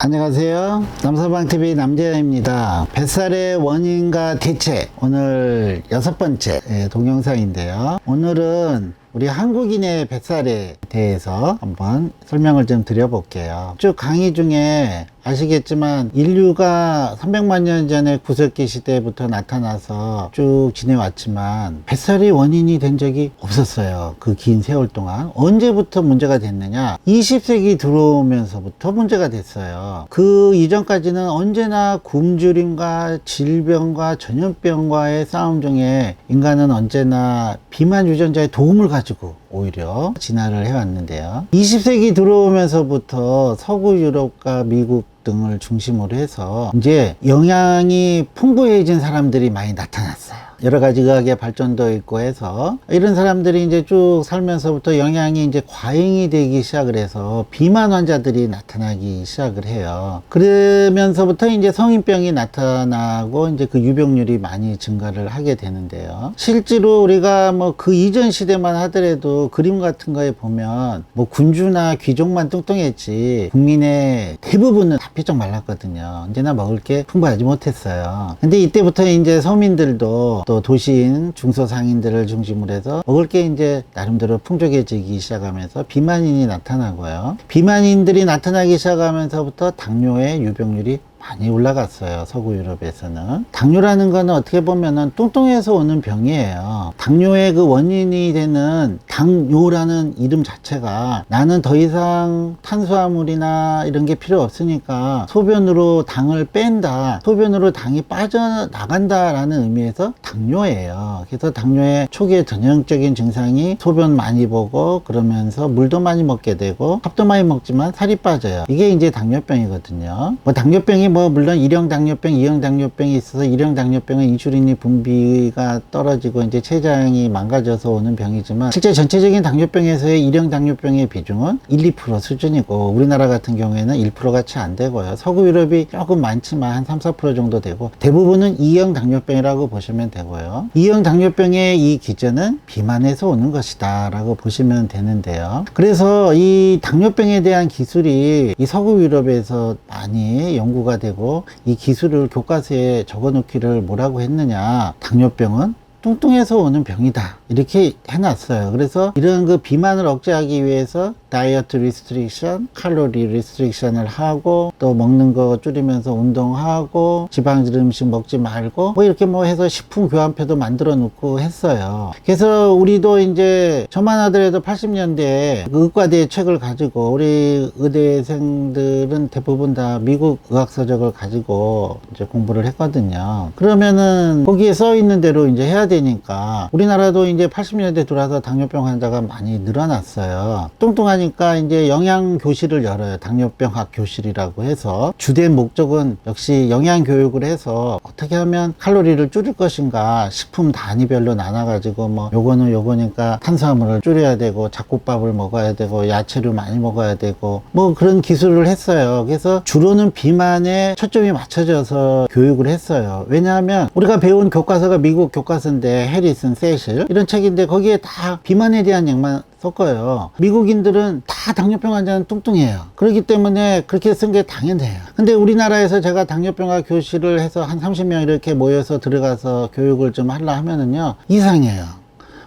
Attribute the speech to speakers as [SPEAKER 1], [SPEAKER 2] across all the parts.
[SPEAKER 1] 안녕하세요. 남서방TV 남재현입니다. 뱃살의 원인과 대책, 오늘 6번째 동영상인데요. 오늘은 우리 한국인의 뱃살에 대해서 한번 설명을 좀 드려볼게요. 쭉 강의 중에 아시겠지만 인류가 300만 년 전에 구석기 시대부터 나타나서 쭉 지내왔지만 뱃살이 원인이 된 적이 없었어요. 그 긴 세월 동안. 언제부터 문제가 됐느냐? 20세기 들어오면서부터 문제가 됐어요. 그 이전까지는 언제나 굶주림과 질병과 전염병과의 싸움 중에 인간은 언제나 비만 유전자의 도움을 가지고 오히려 진화를 해왔는데요. 20세기 들어오면서부터 서구 유럽과 미국 등을 중심으로 해서 이제 영양이 풍부해진 사람들이 많이 나타났어요. 여러 가지 의학의 발전도 있고 해서 이런 사람들이 이제 쭉 살면서부터 영양이 이제 과잉이 되기 시작을 해서 비만 환자들이 나타나기 시작을 해요. 그러면서부터 이제 성인병이 나타나고 이제 그 유병률이 많이 증가를 하게 되는데요. 실제로 우리가 뭐 그 이전 시대만 하더라도 그림 같은 거에 보면 뭐 군주나 귀족만 뚱뚱했지 국민의 대부분은 다 삐쩍 말랐거든요. 언제나 먹을 게 풍부하지 못했어요. 근데 이때부터 이제 서민들도 또 도시인 중소상인들을 중심으로 해서 먹을 게 이제 나름대로 풍족해지기 시작하면서 비만인이 나타나고요. 비만인들이 나타나기 시작하면서부터 당뇨의 유병률이 많이 올라갔어요. 서구 유럽에서는. 당뇨라는 거는 어떻게 보면은 뚱뚱해서 오는 병이에요. 당뇨의 그 원인이 되는 당뇨라는 이름 자체가 나는 더 이상 탄수화물이나 이런 게 필요 없으니까 소변으로 당을 뺀다, 소변으로 당이 빠져나간다 라는 의미에서 당뇨예요. 그래서 당뇨의 초기의 전형적인 증상이 소변 많이 보고 그러면서 물도 많이 먹게 되고 밥도 많이 먹지만 살이 빠져요. 이게 이제 당뇨병이거든요. 뭐 당뇨병이 물론 1형 당뇨병, 2형 당뇨병이 있어서 1형 당뇨병은 인슐린이 분비가 떨어지고 이제 췌장이 망가져서 오는 병이지만 실제 전체적인 당뇨병에서의 1형 당뇨병의 비중은 1, 2% 수준이고 우리나라 같은 경우에는 1%가 채 안 되고요. 서구 유럽이 조금 많지만 한 3, 4% 정도 되고 대부분은 2형 당뇨병이라고 보시면 되고요. 2형 당뇨병의 이 기전은 비만에서 오는 것이다 라고 보시면 되는데요. 그래서 이 당뇨병에 대한 기술이 이 서구 유럽에서 많이 연구가 되고 이 기술을 교과서에 적어 놓기를 뭐라고 했느냐, 당뇨병은 뚱뚱해서 오는 병이다 이렇게 해놨어요. 그래서 이런 그 비만을 억제하기 위해서 다이어트 리스트릭션, 칼로리 리스트릭션을 하고 또 먹는 거 줄이면서 운동하고 지방질 음식 먹지 말고 뭐 이렇게 뭐 해서 식품 교환표도 만들어 놓고 했어요. 그래서 우리도 이제 저만 하더라도 80년대에 의과대의 책을 가지고 우리 의대생들은 대부분 다 미국 의학서적을 가지고 이제 공부를 했거든요. 그러면은 거기에 써 있는 대로 이제 해야 되니까 우리나라도 이제 80년대 들어와서 당뇨병 환자가 많이 늘어났어요. 뚱뚱하니까 이제 영양교실을 열어요. 당뇨병학 교실이라고 해서 주된 목적은 역시 영양교육을 해서 어떻게 하면 칼로리를 줄일 것인가, 식품 단위별로 나눠가지고 뭐 요거는 요거니까 탄수화물을 줄여야 되고 잡곡밥을 먹어야 되고 야채를 많이 먹어야 되고 뭐 그런 기술을 했어요. 그래서 주로는 비만에 초점이 맞춰져서 교육을 했어요. 왜냐하면 우리가 배운 교과서가 미국 교과서인데 해리슨, 세실 이런 책인데 거기에 다 비만에 대한 얘기만 섞어요. 미국인들은 다 당뇨병 환자는 뚱뚱해요. 그렇기 때문에 그렇게 쓴 게 당연해요. 근데 우리나라에서 제가 당뇨병학 교실을 해서 한 30명 이렇게 모여서 들어가서 교육을 좀 하려 하면은요, 이상해요.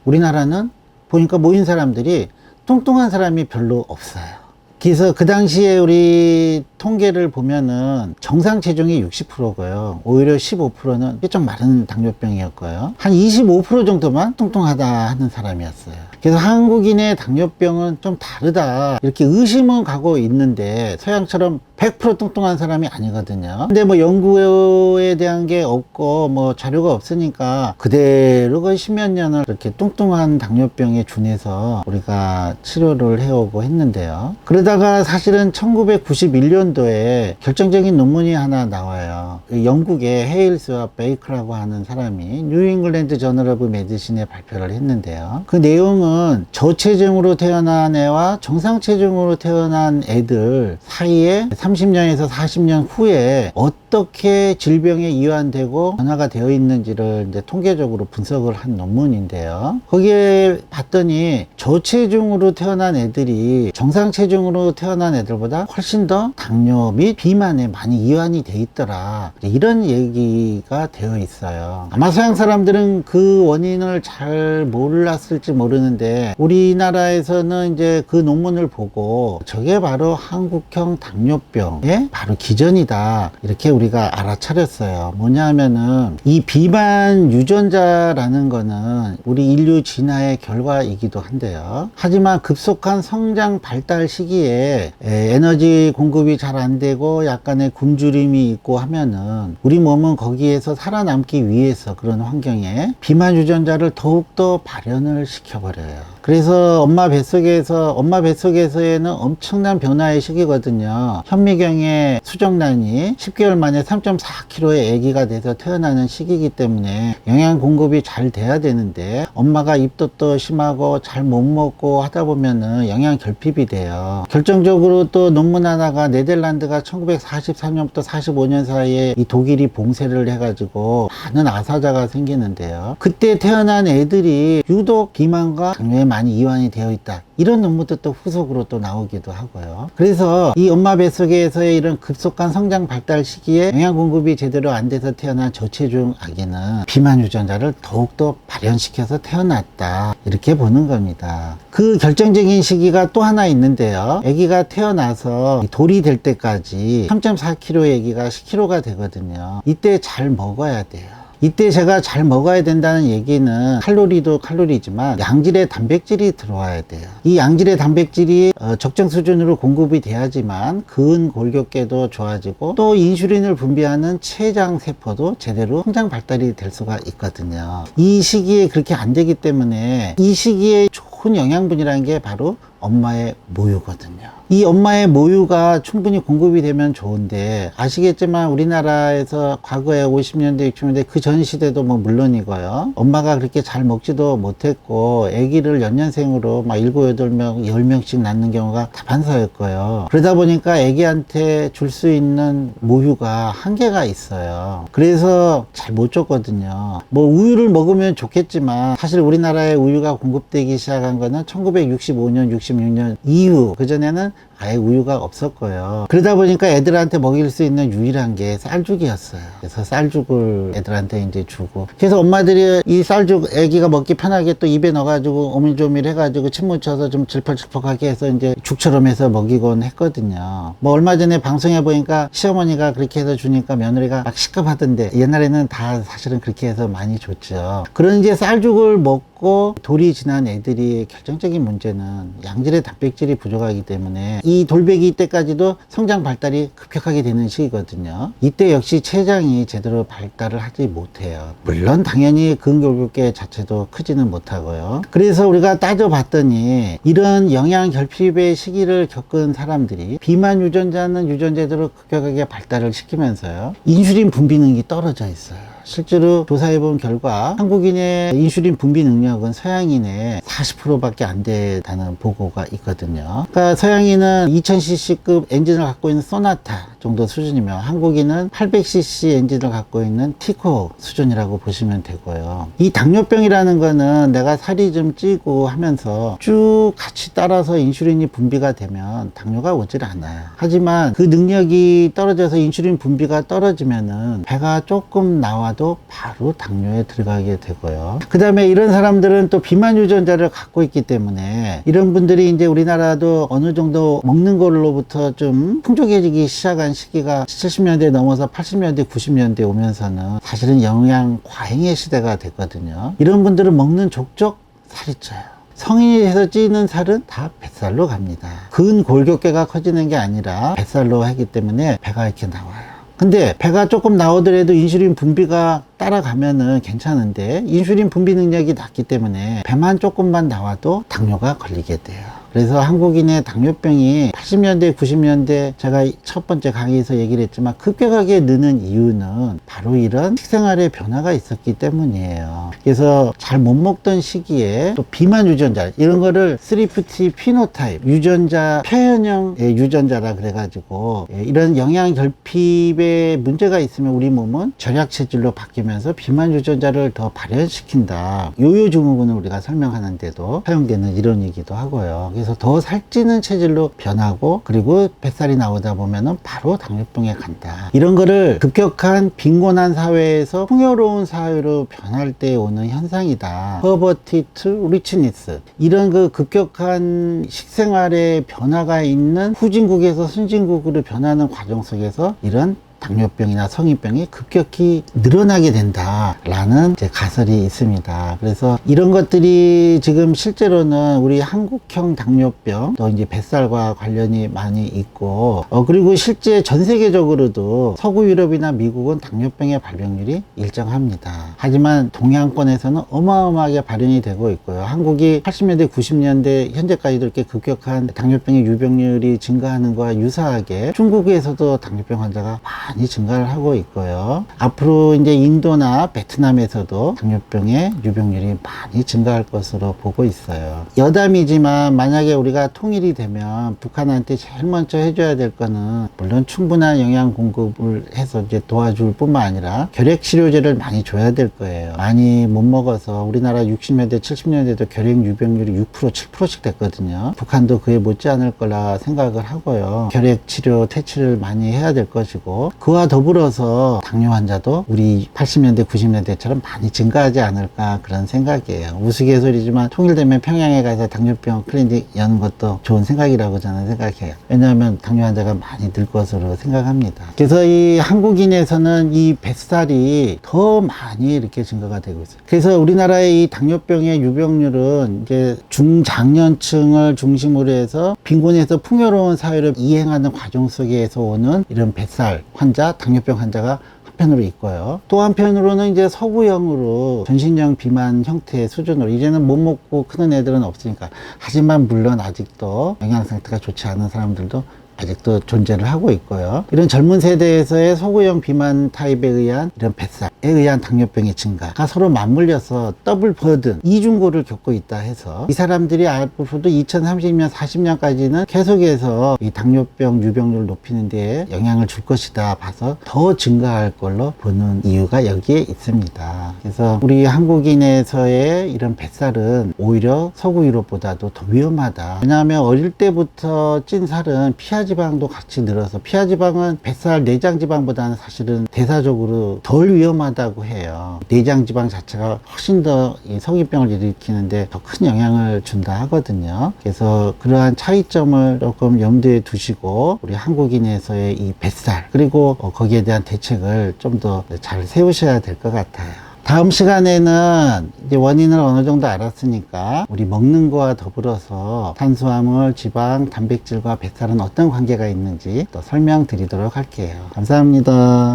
[SPEAKER 1] 우리나라는 보니까 모인 사람들이 뚱뚱한 사람이 별로 없어요. 그래서 그 당시에 우리 통계를 보면은 정상 체중이 60%고요. 오히려 15%는 삐쩍 마른 당뇨병이었고요. 한 25% 정도만 뚱뚱하다 하는 사람이었어요. 그래서 한국인의 당뇨병은 좀 다르다 이렇게 의심은 가고 있는데 서양처럼 100% 뚱뚱한 사람이 아니거든요. 근데 뭐 연구에 대한 게 없고 뭐 자료가 없으니까 그대로 거의 10몇 년을 이렇게 뚱뚱한 당뇨병에 준해서 우리가 치료를 해오고 했는데요. 그러다가 사실은 1991년도에 결정적인 논문이 하나 나와요. 영국의 헤일스와 베이커라고 하는 사람이 뉴잉글랜드 저널 오브 메디신에 발표를 했는데요. 그 내용은 체중은 저체중으로 태어난 애와 정상체중으로 태어난 애들 사이에 30년에서 40년 후에 어떻게 질병에 이완되고 변화가 되어 있는지를 이제 통계적으로 분석을 한 논문인데요. 거기에 봤더니 저체중으로 태어난 애들이 정상체중으로 태어난 애들보다 훨씬 더 당뇨 및 비만에 많이 이완이 돼 있더라. 이런 얘기가 되어 있어요. 아마 서양 사람들은 그 원인을 잘 몰랐을지 모르는데 우리나라에서는 이제 그 논문을 보고 저게 바로 한국형 당뇨병의 바로 기전이다, 이렇게 우리가 알아차렸어요. 뭐냐 하면은 이 비만 유전자라는 거는 우리 인류 진화의 결과이기도 한데요. 하지만 급속한 성장 발달 시기에 에너지 공급이 잘 안 되고 약간의 굶주림이 있고 하면은 우리 몸은 거기에서 살아남기 위해서 그런 환경에 비만 유전자를 더욱더 발현을 시켜버려요. 그래서 엄마 뱃속에서에는 엄청난 변화의 시기거든요. 현미경의 수정란이 10개월 만에 3.4kg의 아기가 돼서 태어나는 시기이기 때문에 영양 공급이 잘 돼야 되는데 엄마가 입덧도 심하고 잘 못 먹고 하다 보면은 영양 결핍이 돼요. 결정적으로 또 논문 하나가 네덜란드가 1943년부터 45년 사이에 이 독일이 봉쇄를 해가지고 많은 아사자가 생기는데요. 그때 태어난 애들이 유독 비만과 당뇨에 많이 이완이 되어 있다, 이런 논문도 또 후속으로 또 나오기도 하고요. 그래서 이 엄마 뱃속에서의 이런 급속한 성장 발달 시기에 영양 공급이 제대로 안 돼서 태어난 저체중 아기는 비만 유전자를 더욱더 발현시켜서 태어났다, 이렇게 보는 겁니다. 그 결정적인 시기가 또 하나 있는데요. 아기가 태어나서 돌이 될 때까지 3.4kg의 아기가 10kg가 되거든요. 이때 잘 먹어야 돼요. 이때 제가 잘 먹어야 된다는 얘기는 칼로리도 칼로리지만 양질의 단백질이 들어와야 돼요. 이 양질의 단백질이 적정 수준으로 공급이 돼야지만 근골격계도 좋아지고 또 인슐린을 분비하는 췌장 세포도 제대로 성장 발달이 될 수가 있거든요. 이 시기에 그렇게 안 되기 때문에 이 시기에 좋은 영양분이라는 게 바로 엄마의 모유거든요. 이 엄마의 모유가 충분히 공급이 되면 좋은데, 아시겠지만 우리나라에서 과거에 50년대 60년대 그 전 시대도 뭐 물론이고요, 엄마가 그렇게 잘 먹지도 못했고 아기를 연년생으로 막 7, 8명 10명씩 낳는 경우가 다반사였고요. 그러다 보니까 아기한테 줄 수 있는 모유가 한계가 있어요. 그래서 잘 못 줬거든요. 뭐 우유를 먹으면 좋겠지만 사실 우리나라에 우유가 공급되기 시작한 거는 1965년 66년 이후, 그전에는 아예 우유가 없었고요. 그러다 보니까 애들한테 먹일 수 있는 유일한 게 쌀죽이었어요. 그래서 쌀죽을 애들한테 이제 주고, 그래서 엄마들이 이 쌀죽 애기가 먹기 편하게 또 입에 넣어가지고 오밀조밀 해가지고 침 묻혀서 좀 질퍽질퍽하게 해서 이제 죽처럼 해서 먹이곤 했거든요. 뭐 얼마 전에 방송해 보니까 시어머니가 그렇게 해서 주니까 며느리가 막 시급하던데, 옛날에는 다 사실은 그렇게 해서 많이 줬죠. 그런 이제 쌀죽을 먹고 돌이 지난 애들이 결정적인 문제는 양질의 단백질이 부족하기 때문에 이 돌배기 때까지도 성장 발달이 급격하게 되는 시기거든요. 이때 역시 췌장이 제대로 발달을 하지 못해요. 물론 당연히 근골격계 자체도 크지는 못하고요. 그래서 우리가 따져봤더니 이런 영양 결핍의 시기를 겪은 사람들이 비만 유전자는 유전자대로 급격하게 발달을 시키면서요, 인슐린 분비 능력이 떨어져 있어요. 실제로 조사해본 결과 한국인의 인슐린 분비 능력은 서양인의 40%밖에 안 된다는 보고가 있거든요. 그러니까 서양인은 2000cc급 엔진을 갖고 있는 소나타 정도 수준이며 한국인은 800cc 엔진을 갖고 있는 티코 수준이라고 보시면 되고요. 이 당뇨병이라는 거는 내가 살이 좀 찌고 하면서 쭉 같이 따라서 인슐린이 분비가 되면 당뇨가 오질 않아요. 하지만 그 능력이 떨어져서 인슐린 분비가 떨어지면은 배가 조금 나와도 바로 당뇨에 들어가게 되고요. 그 다음에 이런 사람들은 또 비만 유전자를 갖고 있기 때문에 이런 분들이 이제 우리나라도 어느 정도 먹는 걸로부터 좀 풍족해지기 시작한 시기가 70년대 넘어서 80년대 90년대 오면서는 사실은 영양 과잉의 시대가 됐거든요. 이런 분들은 먹는 족족 살이 쪄요. 성인이 돼서 찌는 살은 다 뱃살로 갑니다. 근골격계가 커지는 게 아니라 뱃살로 하기 때문에 배가 이렇게 나와요. 근데 배가 조금 나오더라도 인슐린 분비가 따라가면은 괜찮은데 인슐린 분비 능력이 낮기 때문에 배만 조금만 나와도 당뇨가 걸리게 돼요. 그래서 한국인의 당뇨병이 80년대, 90년대 제가 첫 번째 강의에서 얘기를 했지만 급격하게 느는 이유는 바로 이런 식생활의 변화가 있었기 때문이에요. 그래서 잘 못 먹던 시기에 또 비만 유전자 이런 거를 350 피노타입 유전자 표현형의 유전자라 그래가지고 이런 영양 결핍에 문제가 있으면 우리 몸은 절약 체질로 바뀌면서 비만 유전자를 더 발현시킨다. 요요 증후군을 우리가 설명하는데도 사용되는 이론이기도 하고요. 그래서 더 살찌는 체질로 변하고 그리고 뱃살이 나오다 보면은 바로 당뇨병에 간다. 이런 거를 급격한 빈곤한 사회에서 풍요로운 사회로 변할 때 오는 현상이다. Poverty to richness. 이런 그 급격한 식생활의 변화가 있는 후진국에서 선진국으로 변하는 과정 속에서 이런 당뇨병이나 성인병이 급격히 늘어나게 된다라는 이제 가설이 있습니다. 그래서 이런 것들이 지금 실제로는 우리 한국형 당뇨병 또 이제 뱃살과 관련이 많이 있고 그리고 실제 전 세계적으로도 서구 유럽이나 미국은 당뇨병의 발병률이 일정합니다. 하지만 동양권에서는 어마어마하게 발현이 되고 있고요. 한국이 80년대 90년대 현재까지도 이렇게 급격한 당뇨병의 유병률이 증가하는 것과 유사하게 중국에서도 당뇨병 환자가 많이 증가를 하고 있고요. 앞으로 이제 인도나 베트남에서도 당뇨병의 유병률이 많이 증가할 것으로 보고 있어요. 여담이지만 만약에 우리가 통일이 되면 북한한테 제일 먼저 해줘야 될 거는 물론 충분한 영양 공급을 해서 이제 도와줄 뿐만 아니라 결핵 치료제를 많이 줘야 될 거예요. 많이 못 먹어서 우리나라 60년대 70년대도 결핵 유병률이 6% 7%씩 됐거든요. 북한도 그에 못지 않을 거라 생각을 하고요. 결핵 치료 퇴치를 많이 해야 될 것이고 그와 더불어서 당뇨 환자도 우리 80년대 90년대처럼 많이 증가하지 않을까 그런 생각이에요. 우스갯소리지만 통일되면 평양에 가서 당뇨병 클리닉 여는 것도 좋은 생각이라고 저는 생각해요. 왜냐하면 당뇨 환자가 많이 늘 것으로 생각합니다. 그래서 이 한국인에서는 이 뱃살이 더 많이 이렇게 증가가 되고 있어요. 그래서 우리나라의 이 당뇨병의 유병률은 이제 중장년층을 중심으로 해서 빈곤에서 풍요로운 사회를 이행하는 과정 속에서 오는 이런 뱃살 환자, 당뇨병 환자가 한편으로 있고요. 또 한편으로는 이제 서구형으로 전신형 비만 형태의 수준으로 이제는 못 먹고 크는 애들은 없으니까 하지만 물론 아직도 영양 상태가 좋지 않은 사람들도 아직도 존재를 하고 있고요. 이런 젊은 세대에서의 소구형 비만 타입에 의한 이런 뱃살에 의한 당뇨병의 증가가 서로 맞물려서 더블 버든, 이중고를 겪고 있다 해서 이 사람들이 앞으로도 2030년, 40년까지는 계속해서 이 당뇨병 유병률을 높이는 데에 영향을 줄 것이다 봐서 더 증가할 걸로 보는 이유가 여기에 있습니다. 그래서 우리 한국인에서의 이런 뱃살은 오히려 서구 유럽보다도 더 위험하다. 왜냐하면 어릴 때부터 찐 살은 피하지방도 같이 늘어서 피하지방은 뱃살 내장지방보다는 사실은 대사적으로 덜 위험하다고 해요. 내장지방 자체가 훨씬 더 이 성인병을 일으키는데 더 큰 영향을 준다 하거든요. 그래서 그러한 차이점을 조금 염두에 두시고 우리 한국인에서의 이 뱃살 그리고 거기에 대한 대책을 좀 더 잘 세우셔야 될 것 같아요. 다음 시간에는 이제 원인을 어느 정도 알았으니까 우리 먹는 거와 더불어서 탄수화물, 지방, 단백질과 뱃살은 어떤 관계가 있는지 또 설명드리도록 할게요. 감사합니다.